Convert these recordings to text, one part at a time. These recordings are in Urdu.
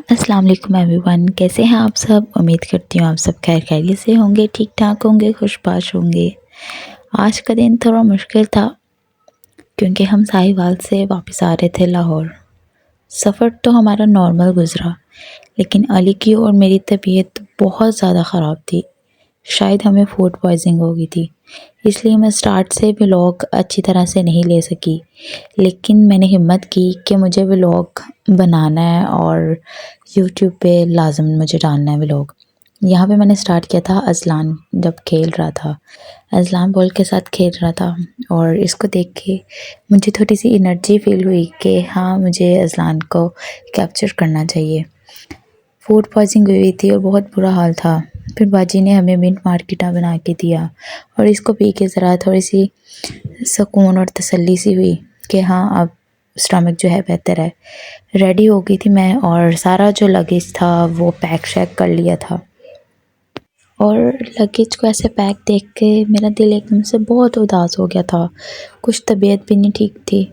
السلام علیکم ایوری ون، کیسے ہیں آپ سب؟ امید کرتی ہوں آپ سب خیر خیریت سے ہوں گے، ٹھیک ٹھاک ہوں گے، خوش باش ہوں گے۔ آج کا دن تھوڑا مشکل تھا کیونکہ ہم ساہیوال سے واپس آ رہے تھے لاہور۔ سفر تو ہمارا نارمل گزرا، لیکن علی کی اور میری طبیعت بہت زیادہ خراب تھی۔ شاید ہمیں فوڈ پوائزنگ ہو گئی تھی، اس لیے میں سٹارٹ سے ولاگ اچھی طرح سے نہیں لے سکی، لیکن میں نے ہمت کی کہ مجھے ولاگ بنانا ہے اور یوٹیوب پہ لازم مجھے ڈالنا ہے ولاگ۔ یہاں پہ میں نے سٹارٹ کیا تھا اذلان جب کھیل رہا تھا، اذلان بال کے ساتھ کھیل رہا تھا، اور اس کو دیکھ کے مجھے تھوڑی سی انرجی فیل ہوئی کہ ہاں مجھے اذلان کو کیپچر کرنا چاہیے۔ فوڈ پوائزنگ ہوئی تھی اور بہت برا حال تھا۔ پھر باجی نے ہمیں منٹ مارکیٹا بنا کے دیا اور اس کو پی کے ذرا تھوڑی سی سکون اور تسلی سی ہوئی کہ ہاں اب اسٹمک جو ہے بہتر ہے۔ ریڈی ہو گئی تھی میں، اور سارا جو لگیج تھا وہ پیک شیک کر لیا تھا، اور لگیج کو ایسے پیک دیکھ کے میرا دل ایک دم سے بہت اداس ہو گیا تھا۔ کچھ طبیعت بھی نہیں ٹھیک تھی،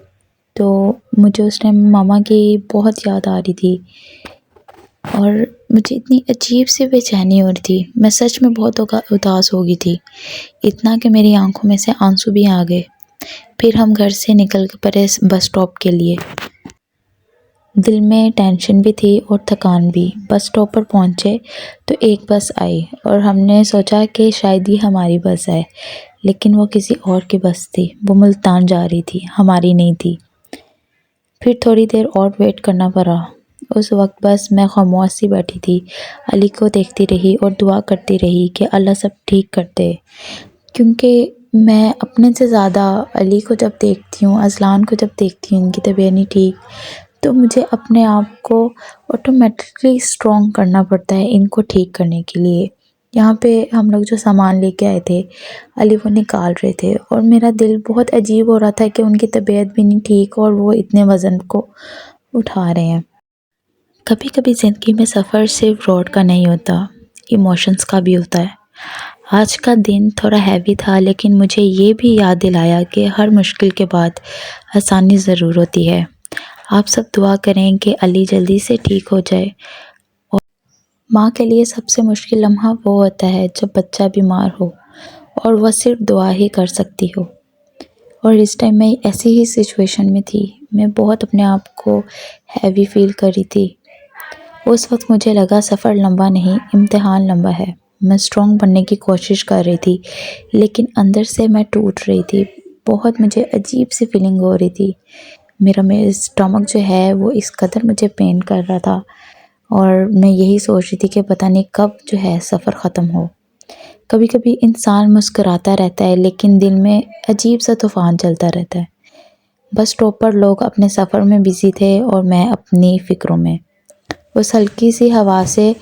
تو مجھے اس ٹائم ماما کی بہت یاد آ رہی تھی، اور مجھے اتنی عجیب سی بے چینی ہو رہی تھی۔ میں سچ میں بہت اداس ہو گئی تھی، اتنا کہ میری آنکھوں میں سے آنسو بھی آ گئے۔ پھر ہم گھر سے نکل کے پڑے بس اسٹاپ کے لیے۔ دل میں ٹینشن بھی تھی اور تھکان بھی۔ بس اسٹاپ پر پہنچے تو ایک بس آئی اور ہم نے سوچا کہ شاید یہ ہماری بس ہے، لیکن وہ کسی اور کی بس تھی۔ وہ ملتان جا رہی تھی، ہماری نہیں تھی۔ پھر تھوڑی دیر اور ویٹ کرنا پڑا۔ اس وقت بس میں خاموش سی بیٹھی تھی، علی کو دیکھتی رہی اور دعا کرتی رہی کہ اللہ سب ٹھیک کر دے، کیونکہ میں اپنے سے زیادہ علی کو جب دیکھتی ہوں، اذلان کو جب دیکھتی ہوں ان کی طبیعت نہیں ٹھیک، تو مجھے اپنے آپ کو آٹومیٹکلی اسٹرانگ کرنا پڑتا ہے ان کو ٹھیک کرنے کے لیے۔ یہاں پہ ہم لوگ جو سامان لے کے آئے تھے، علی وہ نکال رہے تھے، اور میرا دل بہت عجیب ہو رہا تھا کہ ان کی طبیعت بھی نہیں ٹھیک اور وہ اتنے وزن کو اٹھا رہے ہیں۔ کبھی کبھی زندگی میں سفر صرف روڈ کا نہیں ہوتا، ایموشنز کا بھی ہوتا ہے۔ آج کا دن تھوڑا ہیوی تھا، لیکن مجھے یہ بھی یاد دلایا کہ ہر مشکل کے بعد آسانی ضرور ہوتی ہے۔ آپ سب دعا کریں کہ علی جلدی سے ٹھیک ہو جائے۔ اور ماں کے لیے سب سے مشکل لمحہ وہ ہوتا ہے جب بچہ بیمار ہو اور وہ صرف دعا ہی کر سکتی ہو، اور اس ٹائم میں ایسی ہی سچویشن میں تھی۔ میں بہت اپنے آپ کو ہیوی فیل کر رہی تھی۔ اس وقت مجھے لگا سفر لمبا نہیں، امتحان لمبا ہے۔ میں اسٹرانگ بننے کی کوشش کر رہی تھی، لیکن اندر سے میں ٹوٹ رہی تھی۔ بہت مجھے عجیب سی فیلنگ ہو رہی تھی۔ میرا اسٹمک جو ہے وہ اس قدر مجھے پین کر رہا تھا، اور میں یہی سوچ رہی تھی کہ پتہ نہیں کب جو ہے سفر ختم ہو۔ کبھی کبھی انسان مسکراتا رہتا ہے، لیکن دل میں عجیب سا طوفان چلتا رہتا ہے۔ بس اسٹاپ پر لوگ اپنے سفر میں بزی تھے اور میں اپنی فکروں میں۔ اس ہلکی سی ہوا سے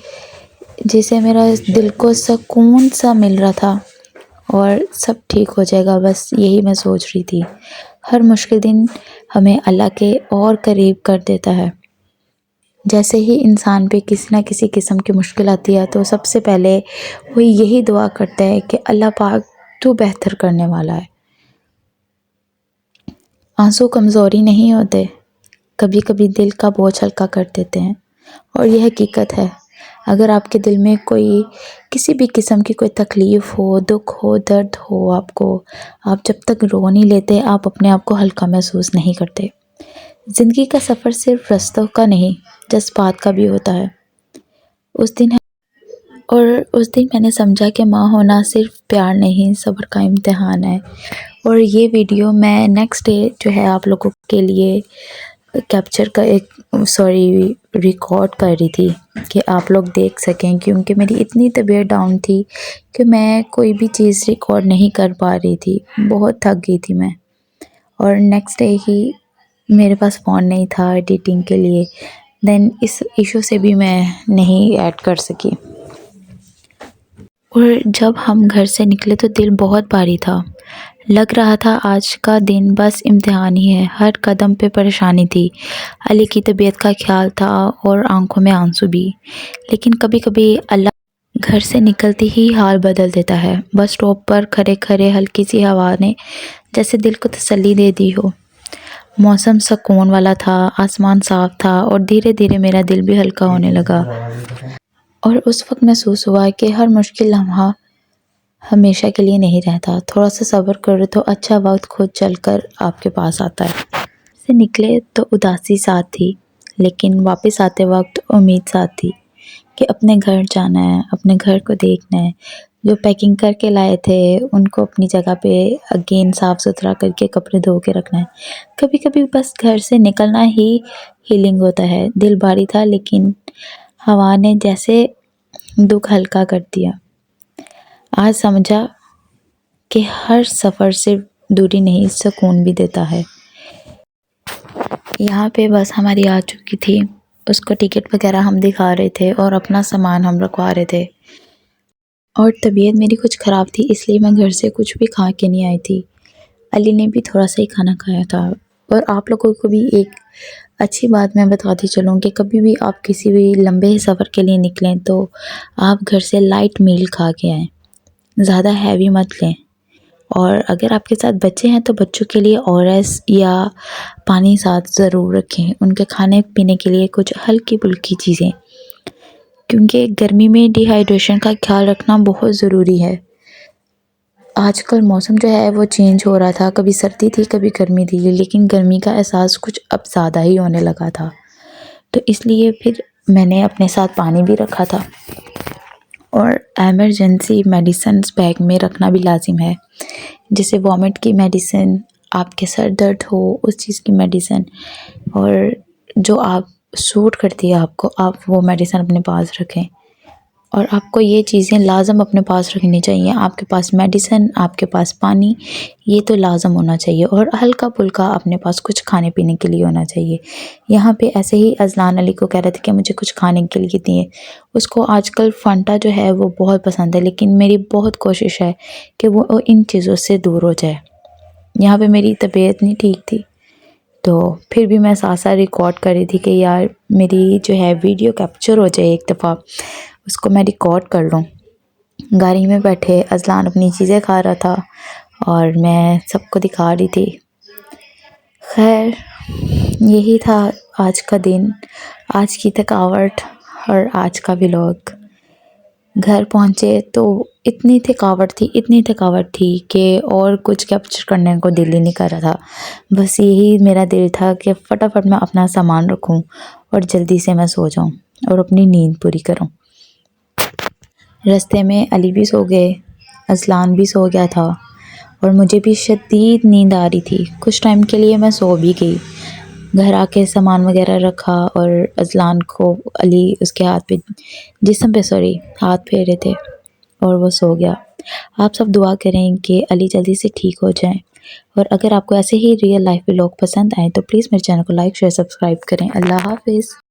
جسے میرا دل کو سکون سا مل رہا تھا، اور سب ٹھیک ہو جائے گا، بس یہی میں سوچ رہی تھی۔ ہر مشکل دن ہمیں اللہ کے اور قریب کر دیتا ہے۔ جیسے ہی انسان پہ کسی نہ کسی قسم کی مشکل آتی ہے تو سب سے پہلے وہ یہی دعا کرتا ہے کہ اللہ پاک تو بہتر کرنے والا ہے۔ آنسو کمزوری نہیں ہوتے، کبھی کبھی دل کا بوجھ ہلکا کر دیتے ہیں، اور یہ حقیقت ہے۔ اگر آپ کے دل میں کوئی کسی بھی قسم کی کوئی تکلیف ہو، دکھ ہو، درد ہو، آپ جب تک رو نہیں لیتے، آپ اپنے آپ کو ہلکا محسوس نہیں کرتے۔ زندگی کا سفر صرف رستوں کا نہیں، جذبات کا بھی ہوتا ہے۔ اس دن میں نے سمجھا کہ ماں ہونا صرف پیار نہیں، صبر کا امتحان ہے۔ اور یہ ویڈیو میں نیکسٹ ڈے جو ہے آپ لوگوں کے لیے ریکارڈ کر رہی تھی کہ آپ لوگ دیکھ سکیں، کیونکہ میری اتنی طبیعت ڈاؤن تھی کہ میں کوئی بھی چیز ریکارڈ نہیں کر پا رہی تھی، بہت تھک گئی تھی میں۔ اور نیکسٹ ڈے ہی میرے پاس فون نہیں تھا ایڈیٹنگ کے لیے، دین اس ایشو سے بھی میں نہیں ایڈ کر سکی۔ اور جب ہم گھر سے نکلے تو دل بہت بھاری تھا، لگ رہا تھا آج کا دن بس امتحان ہی ہے۔ ہر قدم پہ پریشانی تھی، علی کی طبیعت کا خیال تھا اور آنکھوں میں آنسو بھی، لیکن کبھی کبھی اللہ گھر سے نکلتی ہی حال بدل دیتا ہے۔ بس اسٹاپ پر کھڑے کھڑے ہلکی سی ہوا نے جیسے دل کو تسلی دے دی ہو۔ موسم سکون والا تھا، آسمان صاف تھا اور دھیرے دھیرے میرا دل بھی ہلکا ہونے لگا، اور اس وقت محسوس ہوا کہ ہر مشکل لمحہ ہمیشہ کے لیے نہیں رہتا، تھوڑا سا صبر کرو تو اچھا وقت خود چل کر آپ کے پاس آتا ہے۔ سے نکلے تو اداسی ساتھ تھی، لیکن واپس آتے وقت امید ساتھ تھی کہ اپنے گھر جانا ہے، اپنے گھر کو دیکھنا ہے، جو پیکنگ کر کے لائے تھے ان کو اپنی جگہ پہ اگین صاف ستھرا کر کے کپڑے دھو کے رکھنا ہے۔ کبھی کبھی بس گھر سے نکلنا ہی ہیلنگ ہوتا ہے۔ دل بھاری تھا لیکن ہوا نے جیسے دکھ ہلکا کر دیا۔ آج سمجھا کہ ہر سفر صرف دوری نہیں، سکون بھی دیتا ہے۔ یہاں پہ بس ہماری آ چکی تھی، اس کو ٹکٹ وغیرہ ہم دکھا رہے تھے اور اپنا سامان ہم رکھوا رہے تھے، اور طبیعت میری کچھ خراب تھی اس لیے میں گھر سے کچھ بھی کھا کے نہیں آئی تھی۔ علی نے بھی تھوڑا سا ہی کھانا کھایا تھا۔ اور آپ لوگوں کو بھی ایک اچھی بات میں بتاتی چلوں کہ کبھی بھی آپ کسی بھی لمبے سفر کے لیے نکلیں تو آپ گھر سے لائٹ میل کھا کے آئیں، زیادہ ہیوی مت لیں، اور اگر آپ کے ساتھ بچے ہیں تو بچوں کے لیے ORS یا پانی ساتھ ضرور رکھیں، ان کے کھانے پینے کے لیے کچھ ہلکی پھلکی چیزیں، کیونکہ گرمی میں ڈی ہائیڈریشن کا خیال رکھنا بہت ضروری ہے۔ آج کل موسم جو ہے وہ چینج ہو رہا تھا، کبھی سردی تھی کبھی گرمی تھی، لیکن گرمی کا احساس کچھ اب زیادہ ہی ہونے لگا تھا، تو اس لیے پھر میں نے اپنے ساتھ پانی بھی رکھا تھا، اور ایمرجنسی میڈیسنز بیگ میں رکھنا بھی لازم ہے، جیسے وامٹ کی میڈیسن، آپ کے سر درد ہو اس چیز کی میڈیسن، اور جو آپ سوٹ کرتی ہے آپ کو، آپ وہ میڈیسن اپنے پاس رکھیں۔ اور آپ کو یہ چیزیں لازم اپنے پاس رکھنی چاہیے، آپ کے پاس میڈیسن، آپ کے پاس پانی، یہ تو لازم ہونا چاہیے، اور ہلکا پھلکا اپنے پاس کچھ کھانے پینے کے لیے ہونا چاہیے۔ یہاں پہ ایسے ہی اذلان علی کو کہہ رہے تھے کہ مجھے کچھ کھانے کے لیے دیے، اس کو آج کل فانٹا جو ہے وہ بہت پسند ہے، لیکن میری بہت کوشش ہے کہ وہ ان چیزوں سے دور ہو جائے۔ یہاں پہ میری طبیعت نہیں ٹھیک تھی، تو پھر بھی میں ساتھ ساتھ ریکارڈ کر رہی تھی کہ یار میری جو ہے ویڈیو کیپچر ہو جائے، ایک دفعہ اس کو میں ریکارڈ کر لوں۔ گاڑی میں بیٹھے اذلان اپنی چیزیں کھا رہا تھا اور میں سب کو دکھا رہی تھی۔ خیر یہی تھا آج کا دن، آج کی تھکاوٹ اور آج کا ولاگ۔ گھر پہنچے تو اتنی تھکاوٹ تھی کہ اور کچھ کیپچر کرنے کو دل ہی نہیں کر رہا تھا، بس یہی میرا دل تھا کہ فٹافٹ میں اپنا سامان رکھوں اور جلدی سے میں سو جاؤں اور اپنی نیند پوری کروں۔ رستے میں علی بھی سو گئے، اذلان بھی سو گیا تھا، اور مجھے بھی شدید نیند آ رہی تھی۔ کچھ ٹائم کے لیے میں سو بھی گئی، گھر آ کے سامان وغیرہ رکھا، اور اذلان کو علی اس کے جسم پہ ہاتھ پھیرے تھے اور وہ سو گیا۔ آپ سب دعا کریں کہ علی جلدی سے ٹھیک ہو جائیں، اور اگر آپ کو ایسے ہی ریئل لائف ولاگ پسند آئیں تو پلیز میرے چینل کو لائک شیئر سبسکرائب کریں۔ اللہ حافظ۔